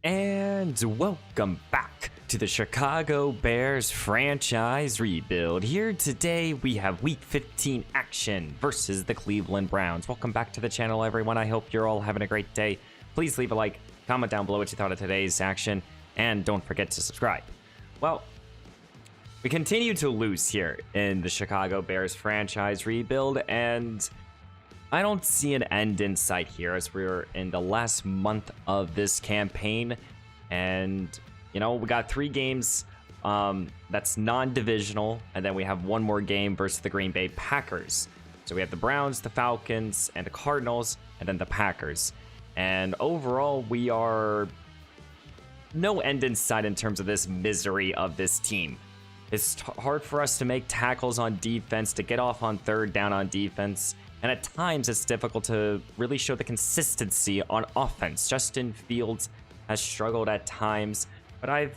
And welcome back to the Chicago Bears franchise rebuild. Here today we have Week 15 action versus the Cleveland Browns. Welcome back to the channel, everyone. I hope you're all having a great day. Please leave a like, comment down below what you thought of today's action, and don't forget to subscribe. Well, we continue to lose here in the Chicago Bears franchise rebuild, and I don't see an end in sight here as we're in the last month of this campaign. And, you know, we got 3 games that's non-divisional, and then we have one more game versus the Green Bay Packers. So we have the Browns, the Falcons, and the Cardinals, and then the Packers. And overall, we are no end in sight in terms of this misery of this team. It's hard for us to make tackles on defense, to get off on third down on defense. And at times, it's difficult to really show the consistency on offense. Justin Fields has struggled at times, but I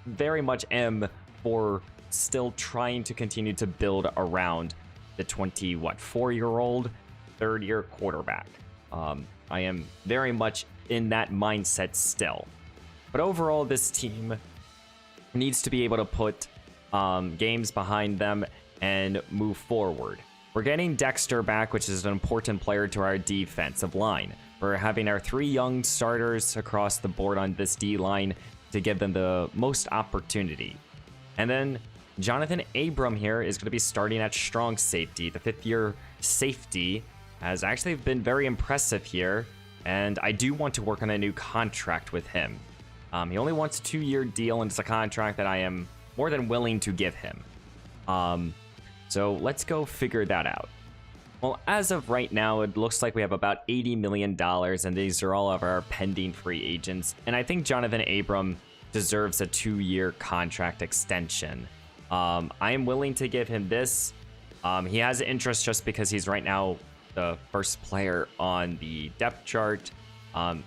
very much am for still trying to continue to build around the 4-year-old, third-year quarterback. I am very much in that mindset still. But overall, this team needs to be able to put games behind them and move forward. We're getting Dexter back, which is an important player to our defensive line. We're having our 3 young starters across the board on this D-line to give them the most opportunity. And then Jonathan Abram here is going to be starting at strong safety. The 5th-year safety has actually been very impressive here, and I do want to work on a new contract with him. He only wants a 2-year deal, and it's a contract that I am more than willing to give him. So let's go figure that out. Well, as of right now, it looks like we have about $80 million, and these are all of our pending free agents. And I think Jonathan Abram deserves a 2-year contract extension. I am willing to give him this. He has interest just because he's right now the first player on the depth chart.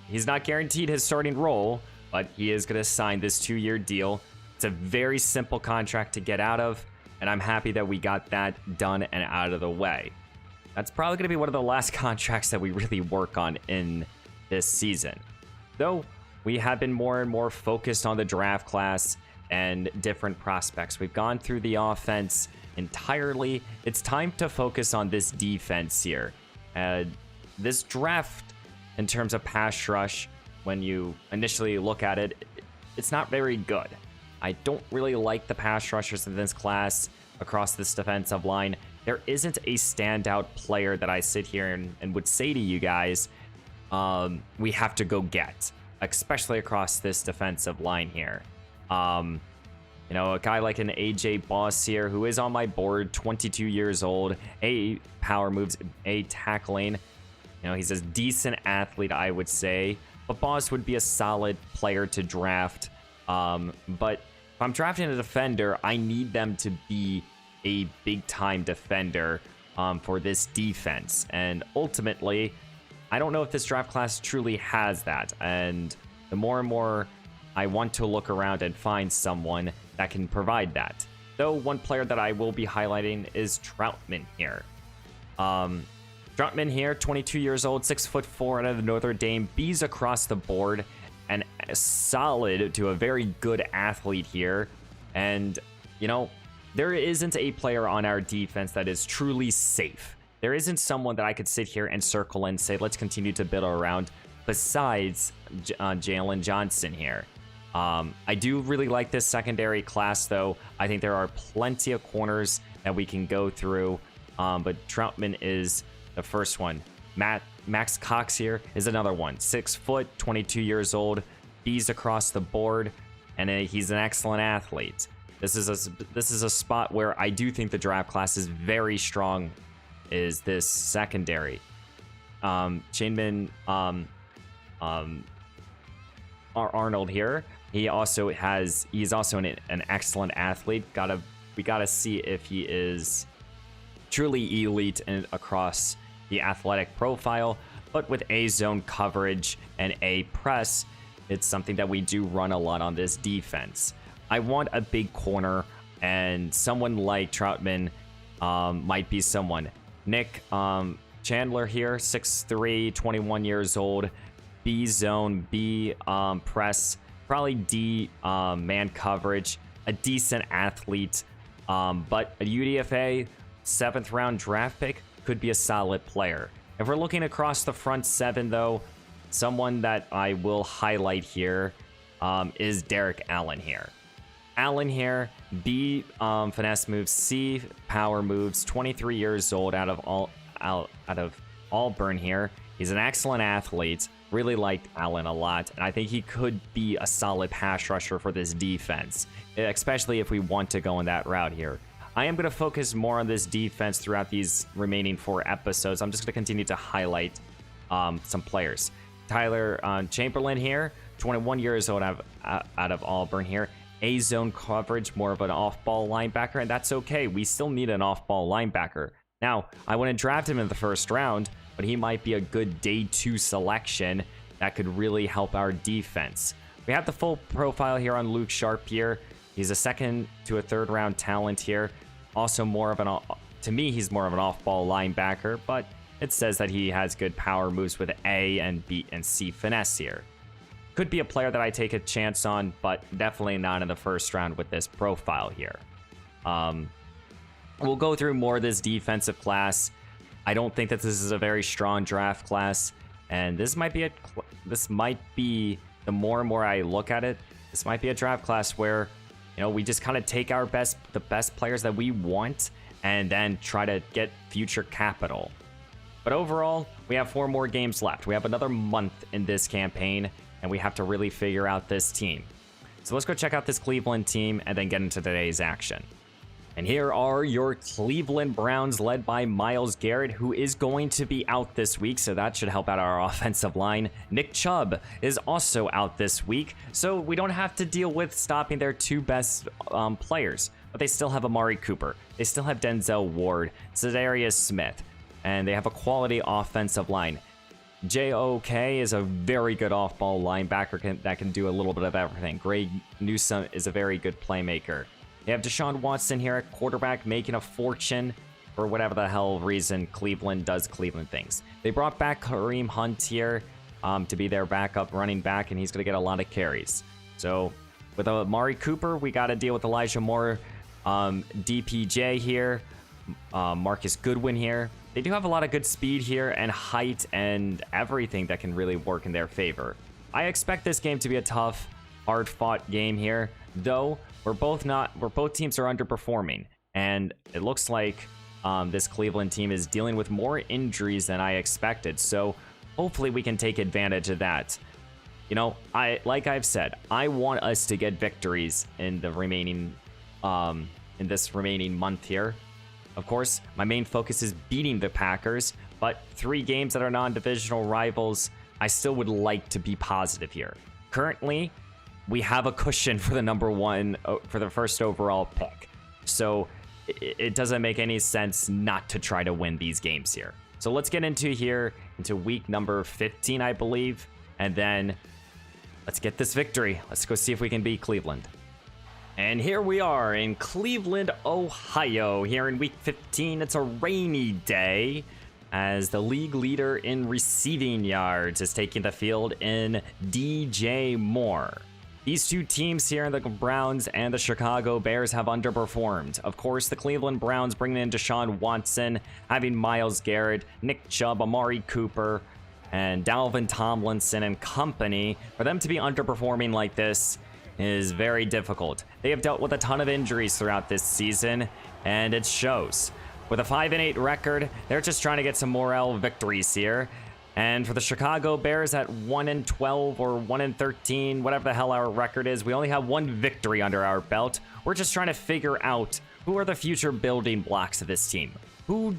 He's not guaranteed his starting role, but he is going to sign this 2-year deal. It's a very simple contract to get out of, and I'm happy that we got that done and out of the way. That's probably going to be one of the last contracts that we really work on in this season. Though, we have been more and more focused on the draft class and different prospects. We've gone through the offense entirely. It's time to focus on this defense here. This draft, in terms of pass rush, when you initially look at it, it's not very good. I don't really like the pass rushers in this class across this defensive line. There isn't a standout player that I sit here and would say to you guys, we have to go get, especially across this defensive line here. You know, a guy like an AJ Boss here, who is on my board, 22 years old, A, power moves, A, tackling. You know, he's a decent athlete, I would say. But Boss would be a solid player to draft. But if I'm drafting a defender, I need them to be a big-time defender for this defense. And ultimately, I don't know if this draft class truly has that. And the more and more I want to look around and find someone that can provide that. Though one player that I will be highlighting is Troutman here. Troutman here, 22 years old, 6'4" out of Notre Dame. B's across the board. And solid to a very good athlete here. And, you know, there isn't a player on our defense that is truly safe. There isn't someone that I could sit here and circle and say, let's continue to build around besides Jalen Johnson here. I do really like this secondary class, though. I think there are plenty of corners that we can go through. But Troutman is the first one. Max Cox here is another one. 6 foot, 22 years old. B's across the board, and he's an excellent athlete. This is a spot where I do think the draft class is very strong. Is this secondary? Chainman Arnold here. He's also an excellent athlete. We gotta see if he is truly elite and across the athletic profile, but with A zone coverage and A press, it's something that we do run a lot on this defense. I want a big corner, and someone like Troutman might be someone. Nick Chandler here, 6'3", 21 years old. B zone, B press, probably D man coverage, a decent athlete, but a UDFA 7th round draft pick could be a solid player. If we're looking across the front 7 though, someone that I will highlight here is Derek Allen here. Allen here, B finesse moves, C power moves, 23 years old out of Auburn here. He's an excellent athlete. Really liked Allen a lot, and I think he could be a solid pass rusher for this defense, especially if we want to go in that route here. I am going to focus more on this defense throughout these remaining 4 episodes. I'm just going to continue to highlight some players. Tyler Chamberlain here, 21 years old out of Auburn here. A-zone coverage, more of an off-ball linebacker, and that's okay. We still need an off-ball linebacker. Now, I wouldn't draft him in the 1st round, but he might be a good day 2 selection that could really help our defense. We have the full profile here on Luke Sharp here. He's a 2nd to a 3rd round talent here. Also more of an, to me, he's more of an off-ball linebacker, but it says that he has good power moves with A and B and C finesse here. Could be a player that I take a chance on, but definitely not in the 1st round with this profile here. We'll go through more of this defensive class. I don't think that this is a very strong draft class, and this might be the more and more I look at it, this might be a draft class where, you know, we just kind of take the best players that we want and then try to get future capital. But overall, we have 4 more games left. We have another month in this campaign, and we have to really figure out this team. So let's go check out this Cleveland team and then get into today's action. And here are your Cleveland Browns, led by Myles Garrett, who is going to be out this week, so that should help out our offensive line. Nick Chubb is also out this week, so we don't have to deal with stopping their 2 best players. But they still have Amari Cooper. They still have Denzel Ward, Za'Darius Smith, and they have a quality offensive line. JOK is a very good off-ball linebacker that can do a little bit of everything. Greg Newsome is a very good playmaker. They have Deshaun Watson here at quarterback, making a fortune for whatever the hell reason Cleveland does Cleveland things. They brought back Kareem Hunt here to be their backup running back, and he's going to get a lot of carries. So with Amari Cooper, we got to deal with Elijah Moore, DPJ here, Marcus Goodwin here. They do have a lot of good speed here and height and everything that can really work in their favor. I expect this game to be a tough, hard-fought game here, though both teams are underperforming, and it looks like this Cleveland team is dealing with more injuries than I expected. So hopefully we can take advantage of that. You know, like I've said, I want us to get victories in the remaining in this remaining month here. Of course, my main focus is beating the Packers, but 3 games that are non-divisional rivals, I still would like to be positive here. Currently, we have a cushion for the for the 1st overall pick. So it doesn't make any sense not to try to win these games here. So let's get into week number 15, I believe, and then let's get this victory. Let's go see if we can beat Cleveland. And here we are in Cleveland, Ohio. Here in week 15, it's a rainy day as the league leader in receiving yards is taking the field in DJ Moore. These 2 teams here, the Browns and the Chicago Bears, have underperformed. Of course, the Cleveland Browns bringing in Deshaun Watson, having Myles Garrett, Nick Chubb, Amari Cooper, and Dalvin Tomlinson and company. For them to be underperforming like this is very difficult. They have dealt with a ton of injuries throughout this season, and it shows. With a 5-8 record, they're just trying to get some morale victories here. And for the Chicago Bears at 1-12 or 1-13, whatever the hell our record is, we only have 1 victory under our belt. We're just trying to figure out who are the future building blocks of this team. Who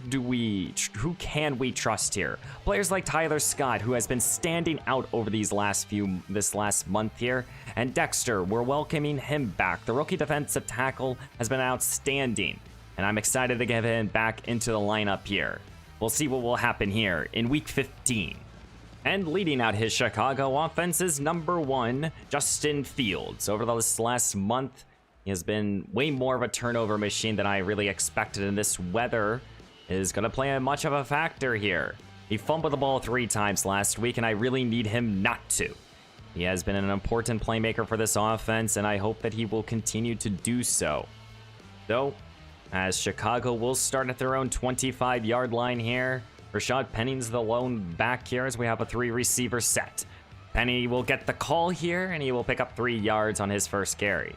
can we trust here? Players like Tyler Scott, who has been standing out over this last month here, and Dexter, we're welcoming him back. The rookie defensive tackle has been outstanding, and I'm excited to get him back into the lineup here. We'll see what will happen here in week 15. And leading out his Chicago offense is number 1, Justin Fields. Over this last month, he has been way more of a turnover machine than I really expected, and this weather is going to play much of a factor here. He fumbled the ball 3 times last week, and I really need him not to. He has been an important playmaker for this offense, and I hope that he will continue to do so. Though, as Chicago will start at their own 25-yard line here, Rashad Penny's the lone back here as we have a 3-receiver set. Penny will get the call here, and he will pick up 3 yards on his first carry.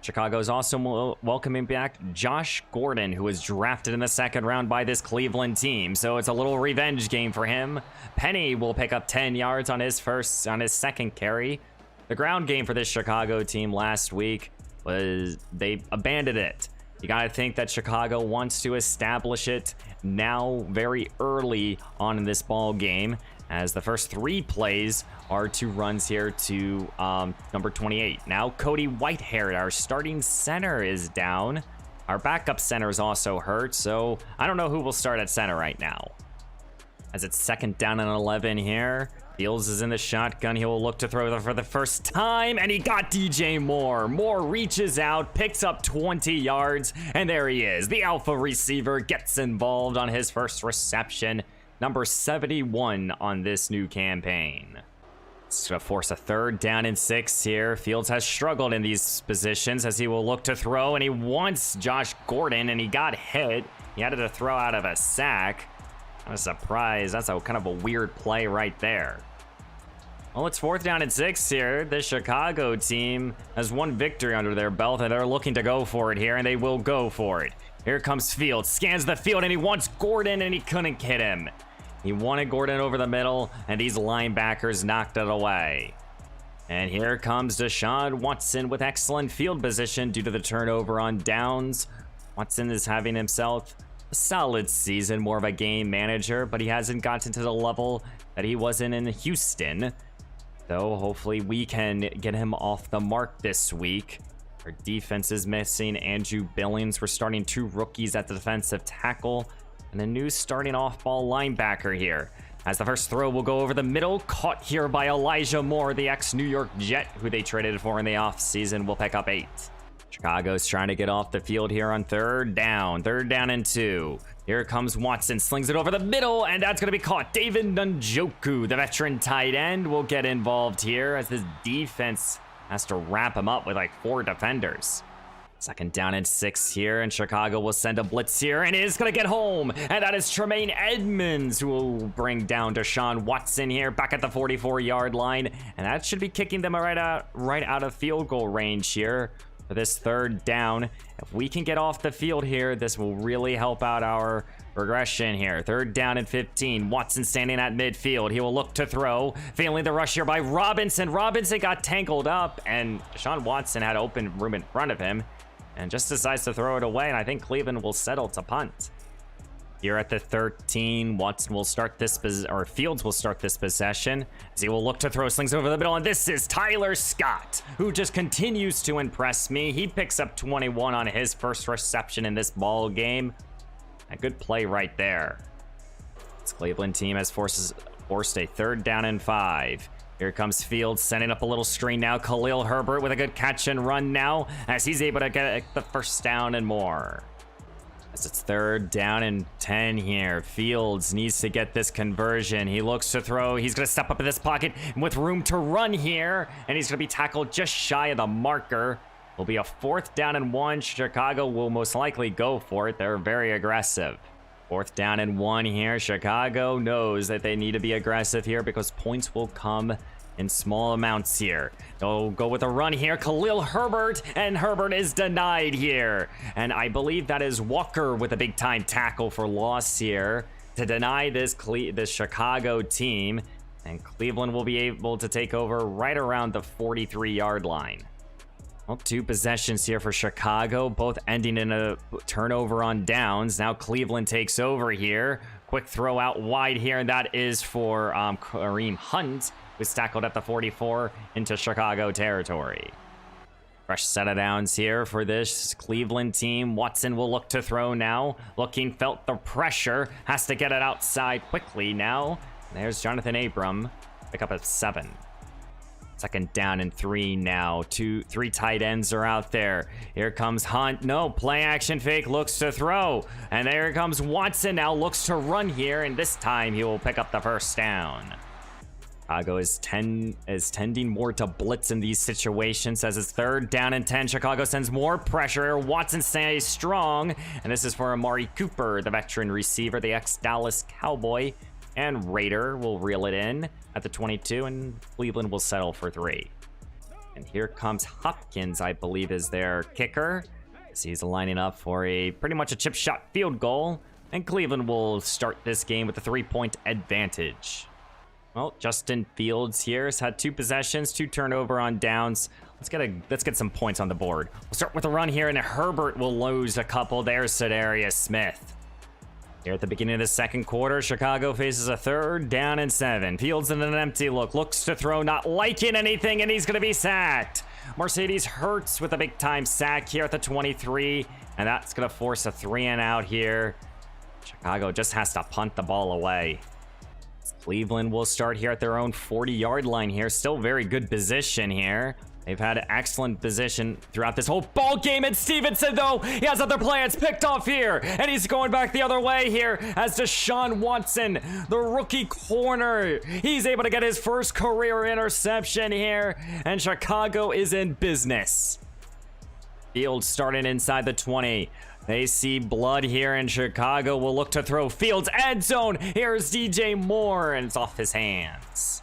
Chicago's also welcoming back Josh Gordon, who was drafted in the 2nd round by this Cleveland team. So it's a little revenge game for him. Penny will pick up 10 yards on his 2nd carry. The ground game for this Chicago team last week was they abandoned it. You got to think that Chicago wants to establish it now very early on in this ball game, as the first 3 plays are 2 runs here to number 28. Now Cody Whitehair, our starting center, is down. Our backup center is also hurt, so I don't know who will start at center right now. As it's 2nd down and 11 here. Fields is in the shotgun. He will look to throw for the first time, and he got DJ Moore. Moore reaches out, picks up 20 yards, and there he is. The alpha receiver gets involved on his first reception. Number 71 on this new campaign. It's going to force a 3rd down and 6 here. Fields has struggled in these positions as he will look to throw, and he wants Josh Gordon, and he got hit. He had to throw out of a sack. I'm a surprise. That's a kind of a weird play right there. Well, it's 4th down and 6 here. The Chicago team has 1 victory under their belt, and they're looking to go for it here, and they will go for it. Here comes Fields, scans the field, and he wants Gordon, and he couldn't hit him. He wanted Gordon over the middle, and these linebackers knocked it away. And here comes Deshaun Watson with excellent field position due to the turnover on downs. Watson is having himself a solid season, more of a game manager, but he hasn't gotten to the level that he was in Houston. So hopefully we can get him off the mark this week. Our defense is missing Andrew Billings. We're starting 2 rookies at the defensive tackle and a new starting off-ball linebacker here. As the first throw will go over the middle, caught here by Elijah Moore, the ex-New York Jet, who they traded for in the offseason, will pick up 8. Chicago's trying to get off the field here on 3rd down and 2. Here comes Watson, slings it over the middle, and that's going to be caught. David Njoku, the veteran tight end, will get involved here as this defense has to wrap him up with like 4 defenders. 2nd down and 6 here, and Chicago will send a blitz here, and it is going to get home. And that is Tremaine Edmonds who will bring down Deshaun Watson here back at the 44-yard line. And that should be kicking them right out of field goal range here for this 3rd down. If we can get off the field here, this will really help out our regression here. 3rd down and 15. Watson standing at midfield. He will look to throw. Failing the rush here by Robinson. Robinson got tangled up, and Deshaun Watson had open room in front of him and just decides to throw it away, and I think Cleveland will settle to punt. Here at the 13, Watson will start this, Fields will start this possession as he will look to throw, slings over the middle, and this is Tyler Scott, who just continues to impress me. He picks up 21 on his first reception in this ball game. A good play right there. This Cleveland team has forced a 3rd down and 5. Here comes Fields, setting up a little screen now. Khalil Herbert with a good catch and run now as he's able to get the first down and more. As it's 3rd down and 10 here. Fields needs to get this conversion. He looks to throw. He's going to step up in this pocket with room to run here, and he's going to be tackled just shy of the marker. Will be a 4th down and 1. Chicago will most likely go for it. They're very aggressive. 4th down and 1 here. Chicago knows that they need to be aggressive here because points will come in small amounts here. They'll go with a run here. Khalil Herbert, and Herbert is denied here. And I believe that is Walker with a big time tackle for loss here to deny this Chicago team. And Cleveland will be able to take over right around the 43-yard line. Well, 2 possessions here for Chicago, both ending in a turnover on downs. Now Cleveland takes over here. Quick throw out wide here, and that is for Kareem Hunt, who's tackled at the 44 into Chicago territory. Fresh set of downs here for this Cleveland team. Watson will look to throw now. Felt the pressure, has to get it outside quickly now. There's Jonathan Abram, pick up a 7. Second down and 3 now. 3 tight ends are out there. Here comes Hunt. No, play action fake, looks to throw. And there comes Watson, now looks to run here, and this time he will pick up the first down. Chicago is tending more to blitz in these situations as it's 3rd down and 10. Chicago sends more pressure. Watson stays strong, and this is for Amari Cooper, the veteran receiver, the ex-Dallas Cowboy. And Raider will reel it in at the 22, and Cleveland will settle for 3. And here comes Hopkins, I believe, is their kicker. As he's lining up for pretty much a chip shot field goal. And Cleveland will start this game with a 3-point advantage. Well, Justin Fields here has had 2 possessions, 2 turnover on downs. Let's get some points on the board. We'll start with a run here, and Herbert will lose a couple. There's Sedarius Smith. Here at the beginning of the second quarter, Chicago faces a 3rd down and 7. Fields in an empty look, looks to throw, not liking anything, and he's going to be sacked. Mercedes Hurts with a big-time sack here at the 23, and that's going to force a 3-and-out here. Chicago just has to punt the ball away. Cleveland will start here at their own 40-yard line here. Still very good position here. They've had excellent position throughout this whole ball game. And Stevenson, though, he has other plans picked off here. And he's going back the other way here as Deshaun Watson, the rookie corner. He's able to get his first career interception here. And Chicago is in business. Fields starting inside the 20. They see blood here, and Chicago will look to throw. Fields, end zone. Here's DJ Moore, and it's off his hands.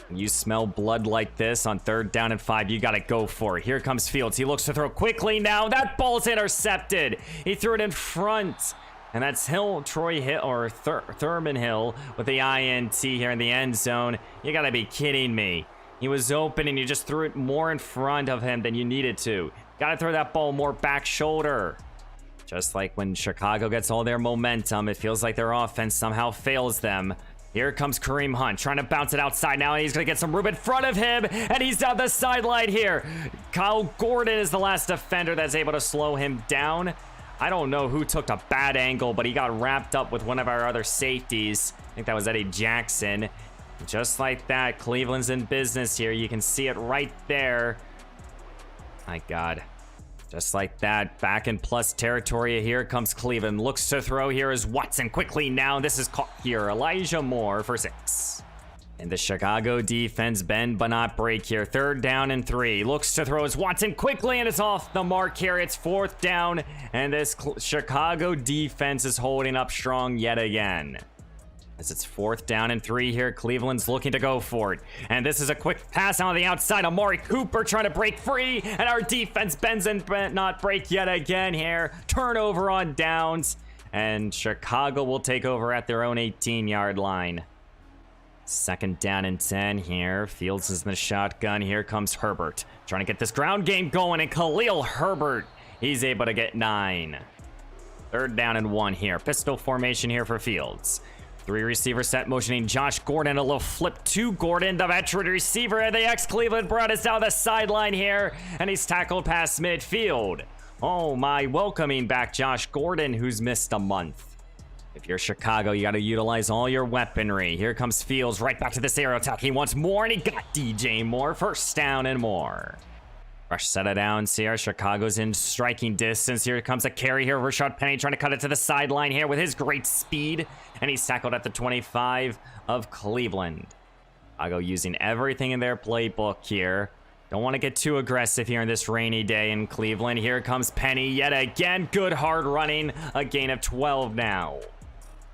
When you smell blood like this on 3rd down and 5, you got to go for it. Here comes Fields. He looks to throw quickly now. That ball's intercepted. He threw it in front. And that's Troy Hill, or Thurman Hill with the INT here in the end zone. You got to be kidding me. He was open, and you just threw it more in front of him than you needed to. Got to throw that ball more back shoulder. Just like when Chicago gets all their momentum, it feels like their offense somehow fails them. Here comes Kareem Hunt trying to bounce it outside now, and he's going to get some room in front of him, and he's down the sideline here. Kyle Gordon is the last defender that's able to slow him down. I don't know who took a bad angle, but he got wrapped up with one of our other safeties. I think that was Eddie Jackson. Just like that, Cleveland's in business here. You can see it right there. My God. Just like that, back in plus territory. Here comes Cleveland. Looks to throw. Here is Watson quickly now. This is caught here. Elijah Moore for 6. And the Chicago defense bend but not break here. 3rd down and 3. Looks to throw as Watson quickly, and it's off the mark here. It's 4th down, and this Chicago defense is holding up strong yet again. As it's 4th down and 3 here, Cleveland's looking to go for it. And this is a quick pass on the outside. Amari Cooper trying to break free, and our defense bends and not break yet again here. Turnover on downs, and Chicago will take over at their own 18-yard line. 2nd down and 10 here. Fields is in the shotgun. Here comes Herbert trying to get this ground game going, and Khalil Herbert, he's able to get 9. 3rd down and 1 here. Pistol formation here for Fields. 3 receiver set motioning Josh Gordon. A little flip to Gordon, the veteran receiver, and the ex-Cleveland Brown is down the sideline here, and he's tackled past midfield. Oh my, welcoming back Josh Gordon, who's missed a month. If you're Chicago, you got to utilize all your weaponry. Here comes Fields right back to this aerial attack. He wants more, and he got DJ Moore. 1st down and more. Fresh set of downs here. Chicago's in striking distance. Here comes a carry here. Rashad Penny trying to cut it to the sideline here with his great speed. And he's tackled at the 25 of Cleveland. Chicago using everything in their playbook here. Don't want to get too aggressive here on this rainy day in Cleveland. Here comes Penny yet again. Good hard running. A gain of 12 now.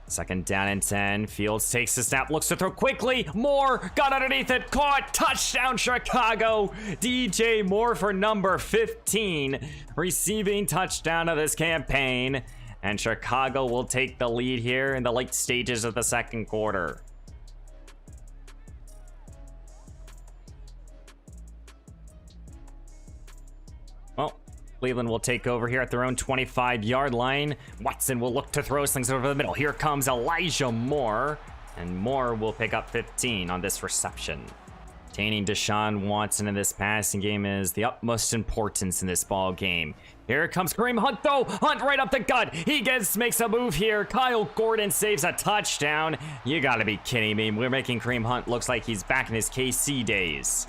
2nd down and 10. Fields takes the snap, looks to throw quickly. Moore got underneath it, caught. Touchdown, Chicago. DJ Moore for number 15, receiving touchdown of this campaign. And Chicago will take the lead here in the late stages of the second quarter. Well, Cleveland will take over here at their own 25-yard line. Watson will look to throw things over the middle. Here comes Elijah Moore, and Moore will pick up 15 on this reception. Maintaining Deshaun Watson in this passing game is the utmost importance in this ball game. Here comes Kareem Hunt, though. Hunt right up the gut. He makes a move here. Kyle Gordon saves a touchdown. You gotta be kidding me. We're making Kareem Hunt looks like he's back in his KC days.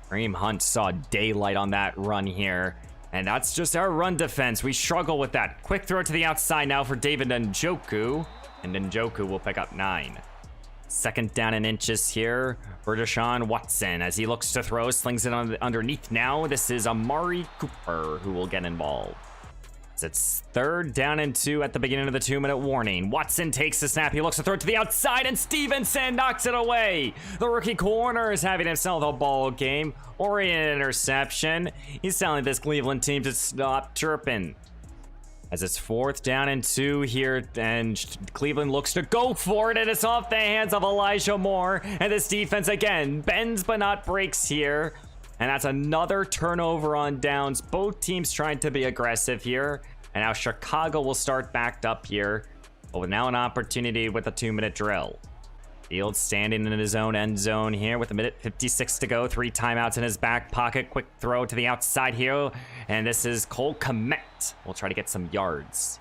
Kareem Hunt saw daylight on that run here. And that's just our run defense. We struggle with that. Quick throw to the outside now for David Njoku. And Njoku will pick up 9. Second down and inches here for Deshaun Watson as he looks to throw, slings it underneath now. This is Amari Cooper who will get involved. It's third down and 2 at the beginning of the 2-minute warning. Watson takes the snap. He looks to throw it to the outside, and Stevenson knocks it away. The rookie corner is having himself a ball game or an interception. He's telling this Cleveland team to stop chirping. As it's fourth down and 2 here, and Cleveland looks to go for it, and it's off the hands of Elijah Moore. And this defense again bends but not breaks here. And that's another turnover on downs. Both teams trying to be aggressive here. And now Chicago will start backed up here. But with now an opportunity with a 2-minute drill. Fields standing in his own end zone here with 1:56 to go. 3 timeouts in his back pocket. Quick throw to the outside here. And this is Cole Kmet. We'll try to get some yards.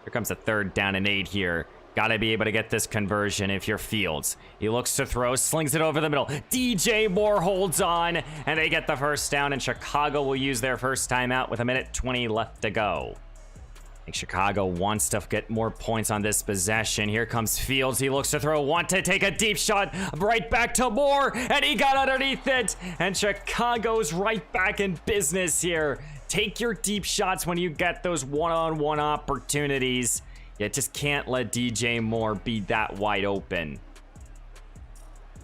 Here comes a 3rd down and 8 here. Gotta be able to get this conversion if you're Fields. He looks to throw, slings it over the middle. DJ Moore holds on, and they get the first down, and Chicago will use their first timeout with 1:20 left to go. I think Chicago wants to get more points on this possession. Here comes Fields. He looks to throw, want to take a deep shot right back to Moore, and he got underneath it. And Chicago's right back in business here. Take your deep shots when you get those one-on-one opportunities. You just can't let DJ Moore be that wide open.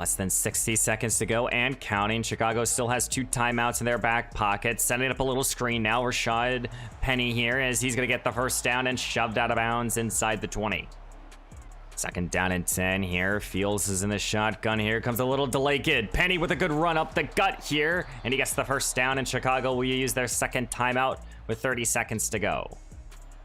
Less than 60 seconds to go and counting. Chicago still has 2 timeouts in their back pocket. Setting up a little screen now. Rashad Penny here as he's going to get the first down and shoved out of bounds inside the 20. Second down and 10 here. Fields is in the shotgun here. Comes a little delay kid. Penny with a good run up the gut here. And he gets the first down, and Chicago will use their second timeout with 30 seconds to go.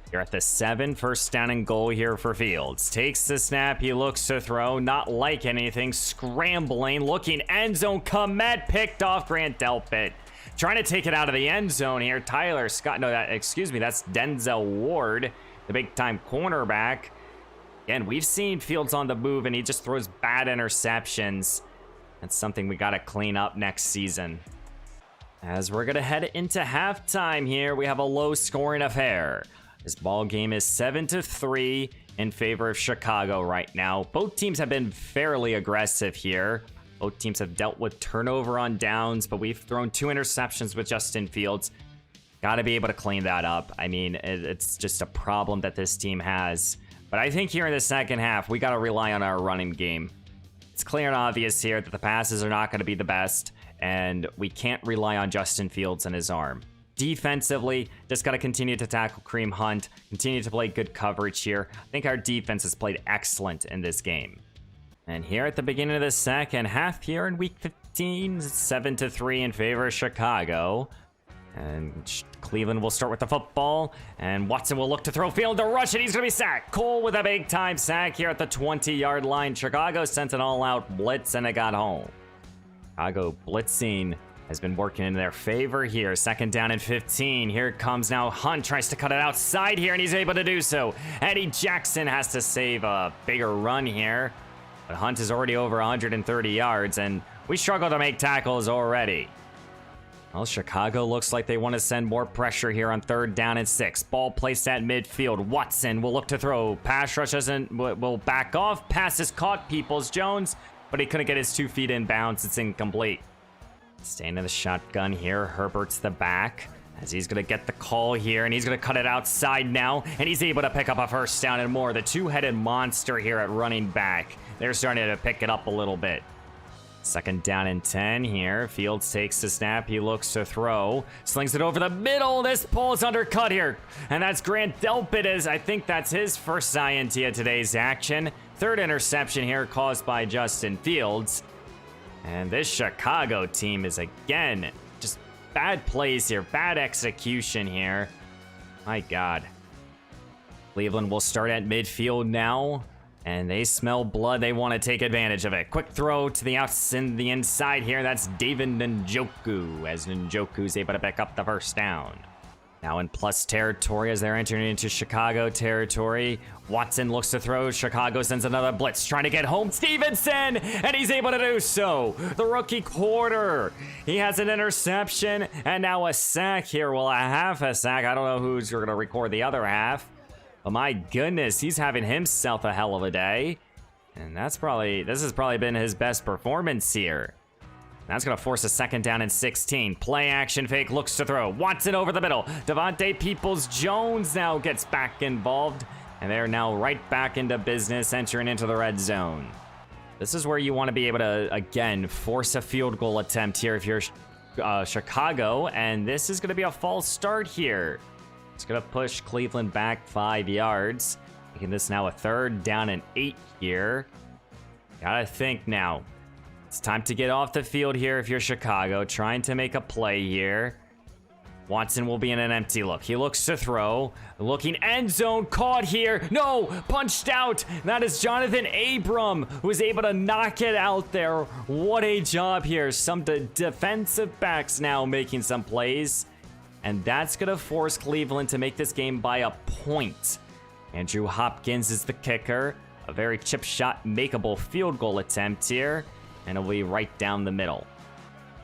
You're at the 7, first down and goal here for Fields. Takes the snap, he looks to throw, not like anything, scrambling, looking end zone. Kmet picked off Grant Delpit. Trying to take it out of the end zone here. Tyler Scott, no, that's Denzel Ward, the big time cornerback. Again, we've seen Fields on the move, and he just throws bad interceptions. That's something we got to clean up next season. As we're going to head into halftime here, we have a low scoring affair. This ball game is 7-3 in favor of Chicago right now. Both teams have been fairly aggressive here. Both teams have dealt with turnover on downs, but we've thrown 2 interceptions with Justin Fields. Got to be able to clean that up. I mean, it's just a problem that this team has. But I think here in the second half, we got to rely on our running game. It's clear and obvious here that the passes are not going to be the best, and we can't rely on Justin Fields and his arm. Defensively, just got to continue to tackle Kareem Hunt, continue to play good coverage here. I think our defense has played excellent in this game. And here at the beginning of the second half here in week 15, 7-3 in favor of Chicago. And Cleveland will start with the football, and Watson will look to throw, field to rush, and he's going to be sacked. Cole with a big-time sack here at the 20-yard line. Chicago sent an all-out blitz, and it got home. Chicago blitzing has been working in their favor here. Second down and 15. Here it comes now. Hunt tries to cut it outside here, and he's able to do so. Eddie Jackson has to save a bigger run here, but Hunt is already over 130 yards, and we struggle to make tackles already. Well, Chicago looks like they want to send more pressure here on 3rd down and 6. Ball placed at midfield. Watson will look to throw. Pass rush will back off. Pass is caught. Peoples-Jones, but he couldn't get his 2 feet in bounds. It's incomplete. Staying in the shotgun here. Herbert's the back as he's going to get the call here, and he's going to cut it outside now, and he's able to pick up a first down and more. The 2-headed monster here at running back. They're starting to pick it up a little bit. Second down and 10 here. Fields takes the snap. He looks to throw. Slings it over the middle. This pull is undercut here. And that's Grant Delpit. I think that's his first INT of today's action. 3rd interception here caused by Justin Fields. And this Chicago team is, again, just bad plays here. Bad execution here. My God. Cleveland will start at midfield now. And they smell blood. They want to take advantage of it. Quick throw to the inside here. That's David Njoku, as Njoku's able to pick up the first down. Now in plus territory as they're entering into Chicago territory. Watson looks to throw. Chicago sends another blitz, trying to get home. Stevenson, and he's able to do so. The rookie quarter. He has an interception and now a sack here. Well, a half a sack. I don't know who's going to record the other half. But my goodness, he's having himself a hell of a day. And this has probably been his best performance here. That's going to force a 2nd down and 16. Play action fake, looks to throw. Watson over the middle. Devontae Peoples-Jones now gets back involved. And they're now right back into business, entering into the red zone. This is where you want to be able to, again, force a field goal attempt here if you're Chicago. And this is going to be a false start here. It's going to push Cleveland back 5 yards. Making this now a 3rd down and 8 here. Gotta think now. It's time to get off the field here if you're Chicago, trying to make a play here. Watson will be in an empty look. He looks to throw. Looking end zone, caught here. No, punched out. That is Jonathan Abram, who was able to knock it out there. What a job here. Some defensive backs now making some plays. And that's going to force Cleveland to make this game by a point. Andrew Hopkins is the kicker. A very chip shot, makeable field goal attempt here. And it'll be right down the middle.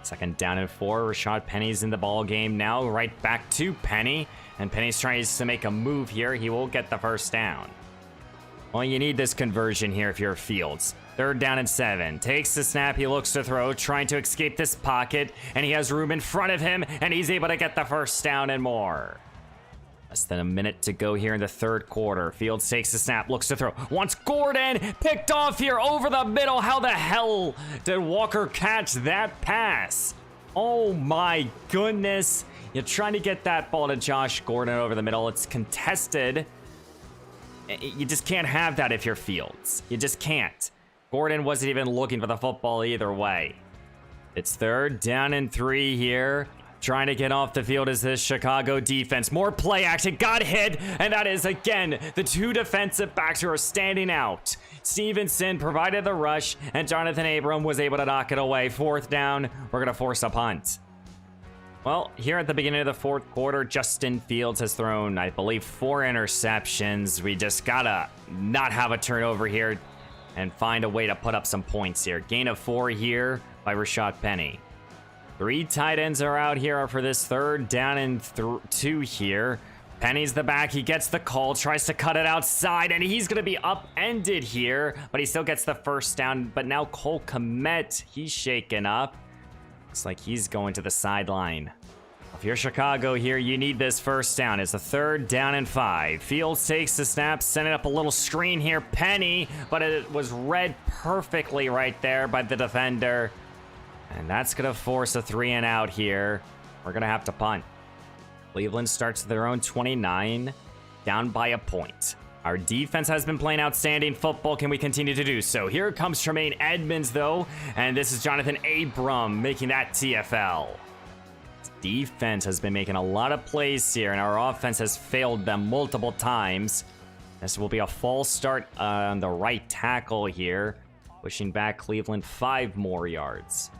2nd down and 4. Rashad Penny's in the ball game now. Right back to Penny. And Penny's trying to make a move here. He will get the 1st down. Well, you need this conversion here if you're Fields. 3rd down and 7. Takes the snap. He looks to throw. Trying to escape this pocket. And he has room in front of him. And he's able to get the 1st down and more. Less than a minute to go here in the 3rd quarter. Fields takes the snap, looks to throw. Wants Gordon, picked off here over the middle. How the hell did Walker catch that pass? Oh my goodness. You're trying to get that ball to Josh Gordon over the middle. It's contested. You just can't have that if you're Fields. You just can't. Gordon wasn't even looking for the football either way. It's 3rd down and 3 here. Trying to get off the field is this Chicago defense. More play action, got hit, and that is, again, the 2 defensive backs who are standing out. Stevenson provided the rush, and Jonathan Abram was able to knock it away. 4th down, we're going to force a punt. Well, here at the beginning of the 4th quarter, Justin Fields has thrown, I believe, 4 interceptions. We just got to not have a turnover here and find a way to put up some points here. Gain of 4 here by Rashad Penny. 3 tight ends are out here for this 3rd down and 2 here. Penny's the back. He gets the call, tries to cut it outside, and he's going to be upended here, but he still gets the 1st down. But now Cole Kmet, he's shaken up. Looks like he's going to the sideline. If you're Chicago here, you need this 1st down. It's a 3rd down and 5. Fields takes the snap, sending up a little screen here. Penny, but it was read perfectly right there by the defender. And that's going to force a 3 and out here. We're going to have to punt. Cleveland starts at their own 29, down by a point. Our defense has been playing outstanding football. Can we continue to do so? Here comes Tremaine Edmonds, though. And this is Jonathan Abram making that TFL. Defense has been making a lot of plays here, and our offense has failed them multiple times. This will be a false start on the right tackle here, pushing back Cleveland 5 more yards.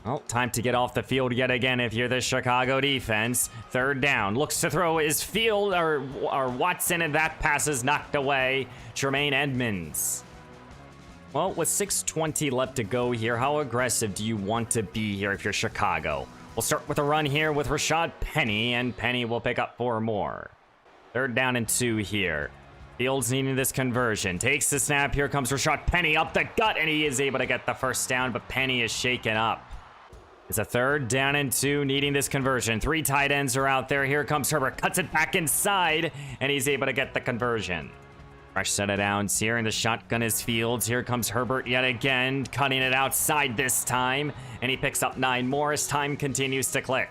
Well, time to get off the field yet again if you're the Chicago defense. 3rd down. Looks to throw is Field or Watson, and that pass is knocked away. Tremaine Edmonds. Well, with 6:20 left to go here, how aggressive do you want to be here if you're Chicago? We'll start with a run here with Rashad Penny, and Penny will pick up 4 more. 3rd down and 2 here. Fields needing this conversion. Takes the snap. Here comes Rashad Penny up the gut, and he is able to get the 1st down, but Penny is shaken up. It's a 3rd down and 2, needing this conversion. 3 tight ends are out there. Here comes Herbert, cuts it back inside, and he's able to get the conversion. Fresh set of downs here, and the shotgun is Fields. Here comes Herbert yet again, cutting it outside this time, and he picks up 9 more as time continues to click.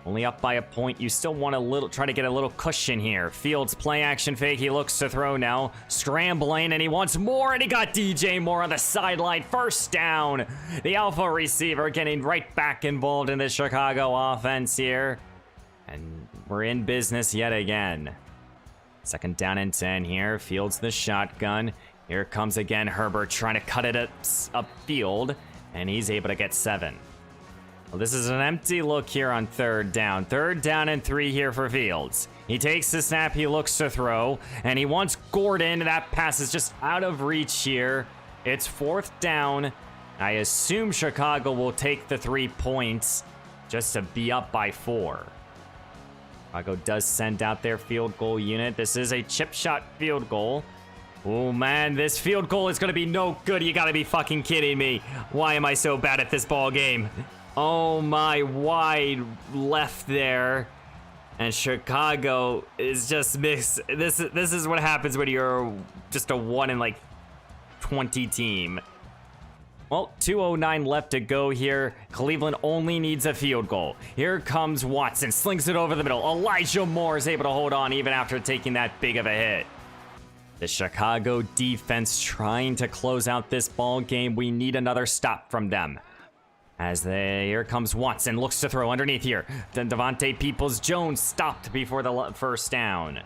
Only up by a point. You still want try to get a little cushion here. Fields play action fake. He looks to throw now. Scrambling, and he wants more, and he got DJ Moore on the sideline. 1st down. The alpha receiver getting right back involved in the Chicago offense here. And we're in business yet again. 2nd down and 10 here. Fields the shotgun. Here comes again Herbert trying to cut it upfield, and he's able to get 7. Well, this is an empty look here on third down. Third down and 3 here for Fields. He takes the snap, he looks to throw, and he wants Gordon. That pass is just out of reach here. It's 4th down. I assume Chicago will take the 3 points just to be up by 4. Chicago does send out their field goal unit. This is a chip shot field goal. Oh man, this field goal is gonna be no good. You gotta be fucking kidding me. Why am I so bad at this ball game? Oh my, wide left there. And Chicago is just mixed. This is what happens when you're just a 1 in like 20 team. Well, 2:09 left to go here. Cleveland only needs a field goal. Here comes Watson, slings it over the middle. Elijah Moore is able to hold on even after taking that big of a hit. The Chicago defense trying to close out this ball game. We need another stop from them. Here comes Watson, looks to throw underneath here. Then Devontae Peoples-Jones stopped before the first down.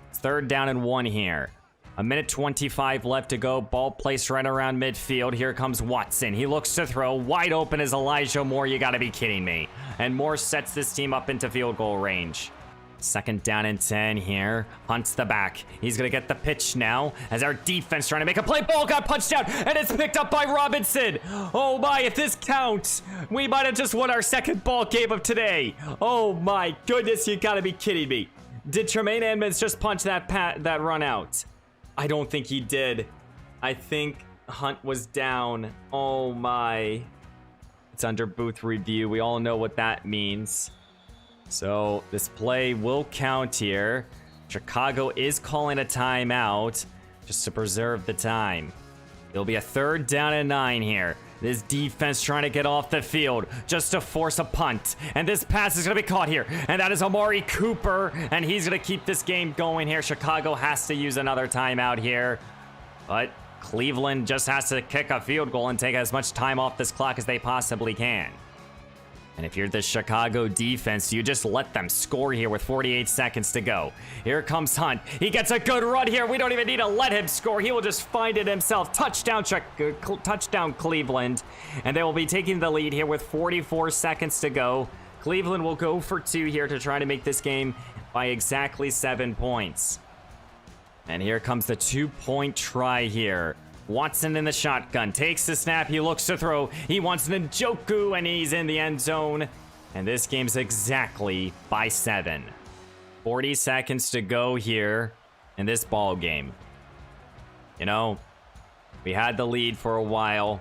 It's 3rd down and 1 here. 1:25 left to go. Ball placed right around midfield. Here comes Watson. He looks to throw. Wide open is Elijah Moore. You gotta be kidding me. And Moore sets this team up into field goal range. 2nd down and 10 here. Hunts the back. He's gonna get the pitch now as our defense trying to make a play. Ball got punched out and it's picked up by Robinson. Oh my, if this counts, we might have just won our 2nd ball game of today. Oh my goodness, you gotta be kidding me. Did Tremaine Edmonds just punch that run out? I don't think he did. I think Hunt was down. Oh my. It's under booth review. We all know what that means. So this play will count here. Chicago is calling a timeout just to preserve the time. It'll be a 3rd down and 9 here. This defense trying to get off the field just to force a punt. And this pass is going to be caught here. And that is Amari Cooper. And he's going to keep this game going here. Chicago has to use another timeout here. But Cleveland just has to kick a field goal and take as much time off this clock as they possibly can. And if you're the Chicago defense, you just let them score here with 48 seconds to go. Here comes Hunt. He gets a good run here. We don't even need to let him score. He will just find it himself. Touchdown Cleveland. And they will be taking the lead here with 44 seconds to go. Cleveland will go for 2 here to try to make this game by exactly 7 points. And here comes the 2-point try here. Watson in the shotgun, takes the snap, he looks to throw, he wants an Njoku, and he's in the end zone. And this game's exactly by 7. 40 seconds to go here in this ball game. You know, we had the lead for a while.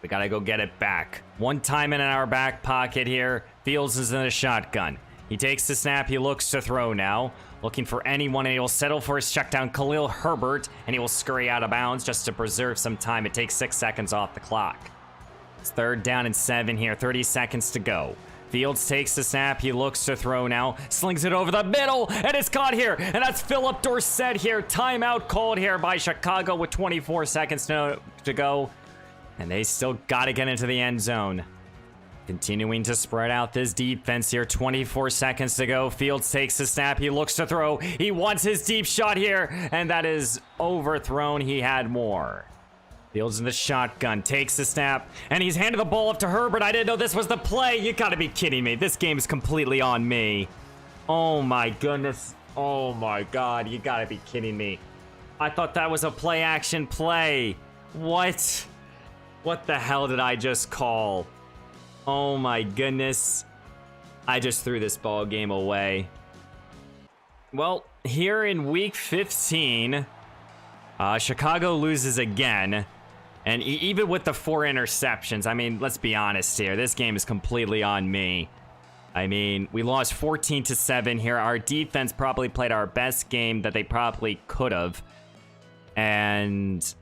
We gotta go get it back. 1 time in our back pocket here. Fields is in the shotgun. He takes the snap, he looks to throw now. Looking for anyone, and he will settle for his check down, Khalil Herbert, and he will scurry out of bounds just to preserve some time. It takes 6 seconds off the clock. It's 3rd down and 7 here, 30 seconds to go. Fields takes the snap, he looks to throw now, slings it over the middle, and it's caught here, and that's Philip Dorsett here. Timeout called here by Chicago with 24 seconds to go, and they still got to get into the end zone. Continuing to spread out this defense here. 24 seconds to go. Fields takes the snap. He looks to throw. He wants his deep shot here. And that is overthrown. He had more. Fields in the shotgun. Takes the snap. And he's handed the ball up to Herbert. I didn't know this was the play. You gotta be kidding me. This game is completely on me. Oh my goodness. Oh my God. You gotta be kidding me. I thought that was a play action play. What? What the hell did I just call? Oh my goodness. I just threw this ball game away. Well, here in week 15, Chicago loses again. And even with the 4 interceptions, I mean, let's be honest here. This game is completely on me. I mean, we lost 14-7 here. Our defense probably played our best game that they probably could have. And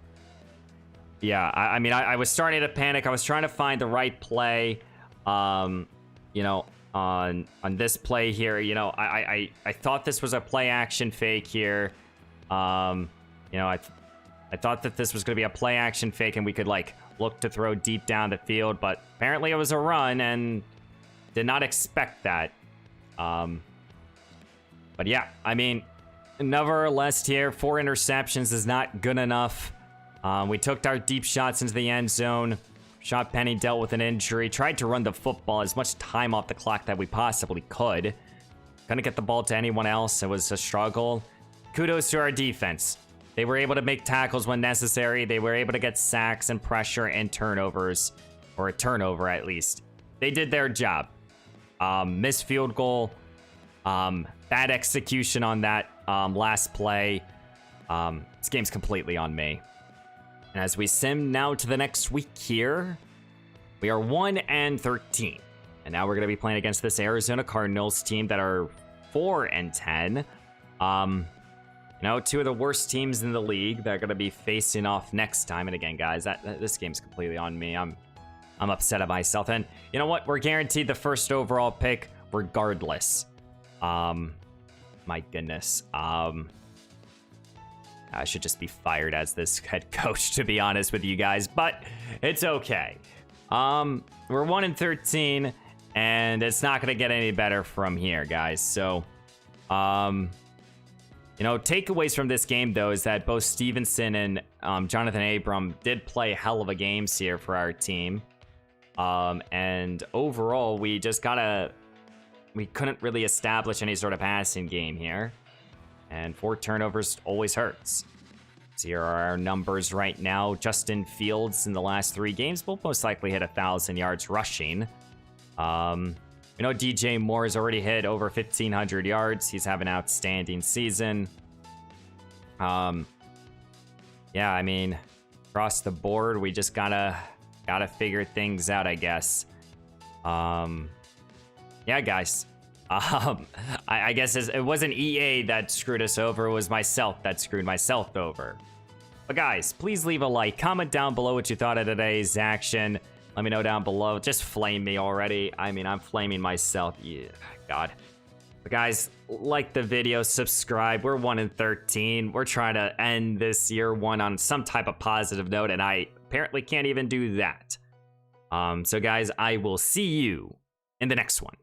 yeah, I mean, I was starting to panic. I was trying to find the right play. You know, on this play here, you know, I thought this was a play action fake here. You know, I thought that this was going to be a play action fake and we could like look to throw deep down the field, but apparently it was a run and did not expect that. But yeah, I mean, nevertheless here, 4 interceptions is not good enough. We took our deep shots into the end zone. Shot Penny dealt with an injury. Tried to run the football as much time off the clock that we possibly could. Couldn't get the ball to anyone else. It was a struggle. Kudos to our defense. They were able to make tackles when necessary. They were able to get sacks and pressure and turnovers. Or a turnover, at least. They did their job. Missed field goal. Bad execution on that last play. This game's completely on me. And as we sim now to the next week here, we are 1-13. And now we're going to be playing against this Arizona Cardinals team that are 4-10. You know, two of the worst teams in the league that are going to be facing off next time. And again, guys, this game's completely on me. I'm upset at myself. And you know what? We're guaranteed the first overall pick regardless. My goodness. I should just be fired as this head coach, to be honest with you guys, but it's okay. We're 1-13, and it's not going to get any better from here, guys. So, you know, takeaways from this game, though, is that both Stevenson and Jonathan Abram did play hell of a games here for our team. And overall, we couldn't really establish any sort of passing game here. And 4 turnovers always hurts. So here are our numbers right now. Justin Fields in the last 3 games will most likely hit 1,000 yards rushing. You know, DJ Moore has already hit over 1,500 yards. He's having an outstanding season. Yeah, I mean, across the board, we just gotta figure things out, I guess. Yeah, guys. I guess it wasn't EA that screwed us over. It was myself that screwed myself over. But guys, please leave a like. Comment down below what you thought of today's action. Let me know down below. Just flame me already. I mean, I'm flaming myself. Yeah, God. But guys, like the video, subscribe. We're 1-13. We're trying to end this year 1 on some type of positive note, and I apparently can't even do that. So guys, I will see you in the next one.